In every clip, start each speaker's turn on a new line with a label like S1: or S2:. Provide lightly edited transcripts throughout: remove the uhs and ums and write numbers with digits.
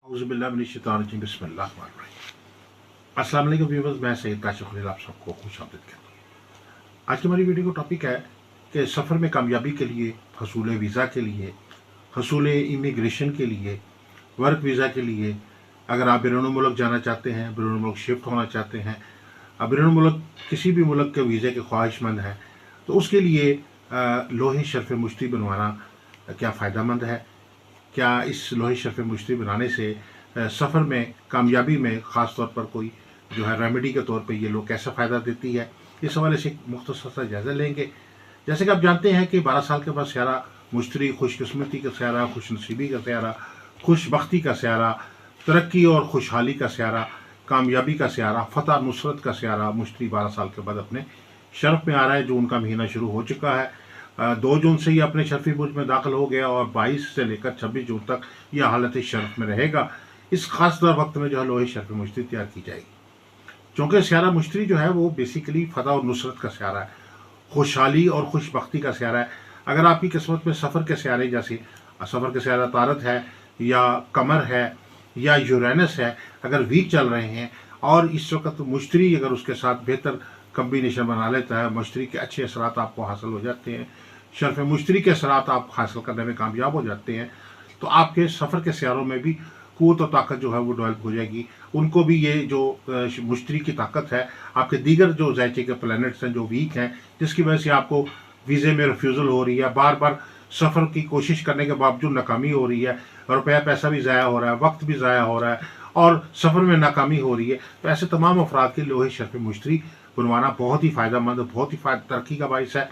S1: अस्सलाम वालेकुम व्यूअर्स, मैं सैयद काशिफ खलील आप सबको खुशामदीद कहता हूँ। आज की हमारी वीडियो का टॉपिक है कि सफ़र में कामयाबी के लिए, हसूल वीज़ा के लिए, हसूल इमिग्रेशन के लिए, वर्क वीज़ा के लिए, अगर आप बैरून मुल्क जाना चाहते हैं, बैरून मुल्क शिफ्ट होना चाहते हैं, बैरून मुल्क किसी भी मुल्क के वीज़े के ख्वाहिशमंद हैं, तो उसके लिए लोहे शर्फ़ मुश्ती बनवाना क्या फ़ायदेमंद है? क्या इस लोहे शर्फ़ मुश्ती बनाने से सफ़र में कामयाबी में ख़ास तौर पर कोई जो है रेमेडी के तौर पे ये लोग कैसा फ़ायदा देती है, इस हवाले से एक मुख्तसर सा जायज़ा लेंगे। जैसे कि आप जानते हैं कि 12 साल के बाद स्यारा मुश्तरी, खुशकिस्मती का स्यारा, खुशनसीबी का स्यारा, खुशबख्ती का स्यारा, तरक्की और खुशहाली का स्यारा, कामयाबी का स्यारा, फ़तह नुसरत का स्यारा मुश्तरी 12 साल के बाद अपने शर्फ़ में आ रहा है। जून का महीना शुरू हो चुका है, 2 जून से ही अपने शर्फ़ी बुर्ज में दाखिल हो गया और 22 से लेकर 26 जून तक यह हालत शर्फ़ में रहेगा। इस खास दर वक्त में जो है लोहे शर्फ़ मुश्ती तैयार की जाएगी, चूँकि स्यारा मुश्तरी जो है वो बेसिकली फ़तह और नुसरत का स्यारा है, खुशहाली और खुशबख्ती का स्यारा है। अगर आपकी किस्मत में सफ़र के स्यारे जैसे सफ़र के स्यारा तारत है या कमर है या यूरेनस है, अगर वीक चल रहे हैं और इस वक्त मुश्तरी अगर उसके साथ बेहतर कम्बिनेशन बना लेता है, मुश्तरी के अच्छे असरात आपको हासिल हो जाते हैं, शर्फ़ मुश्तरी के असरात आप हासिल करने में कामयाब हो जाते हैं, तो आपके सफ़र के स्यारों में भी क़ुव्वत और ताकत जो है वो डेवलप हो जाएगी। उनको भी ये जो मुश्तरी की ताकत है, आपके दीगर जो ज़ैचे के प्लैनेट्स हैं जो वीक हैं, जिसकी वजह से आपको वीज़े में रिफ्यूज़ल हो रही है, बार बार सफ़र की कोशिश करने के बावजूद नाकामी हो रही है, रुपया पैसा भी ज़ाया हो रहा है, वक्त भी ज़ाया हो रहा है और सफ़र में नाकामी हो रही है, तो ऐसे तमाम अफराद के लोहे शर्फ़ मुश्तरी बनवाना बहुत ही फ़ायदेमंद, बहुत ही तरक्की का बाइस है।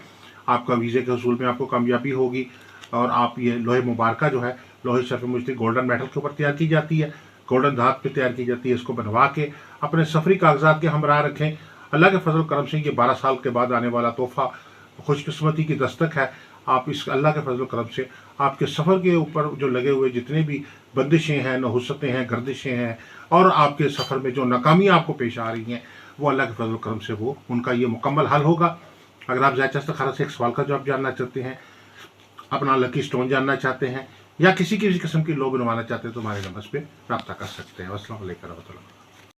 S1: आपका वीज़े के हसूल में आपको कामयाबी होगी और आप ये लोहे मुबारका जो है लोहे शर्फ़ मुश्तरी गोल्डन मेटल के ऊपर तैयार की जाती है, गोल्डन धात पे तैयार की जाती है। इसको बनवा के अपने सफरी कागजात के हमरा रखें। अल्लाह के फजल करम से ये 12 साल के बाद आने वाला तोहफ़ा खुशकिस्मती की दस्तक है। आप इस अल्लाह के फजल करम से आपके सफ़र के ऊपर जो लगे हुए जितने भी बंदिशें हैं, नहुसतें हैं, गर्दिशें हैं और आपके सफ़र में जो नाकामियाँ आपको पेश आ रही हैं, वो अल्लाह के फजल करम से वो उनका ये मुकम्मल हल होगा। अगर आप ज़ायचा इस्तिखारा से एक सवाल का जवाब जानना चाहते हैं, अपना लकी स्टोन जानना चाहते हैं या किसी किस्म की लो बनवाना चाहते हैं, तो हमारे नंबर पे रब्ता कर सकते हैं। अस्सलाम वालेकुम।